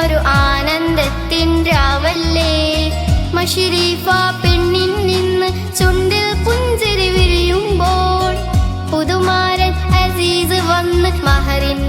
ഇന്നൊരു ആനന്ദത്തിൻ രാവല്ലേ. മഷിരീഫ പെണ്ണിൻ നിന്ന് ചുണ്ടിൽ പുഞ്ചിരി വിരിയുമ്പോൾ പുതുമാരൻ അസീസ് വന്ന് മഹറിൻ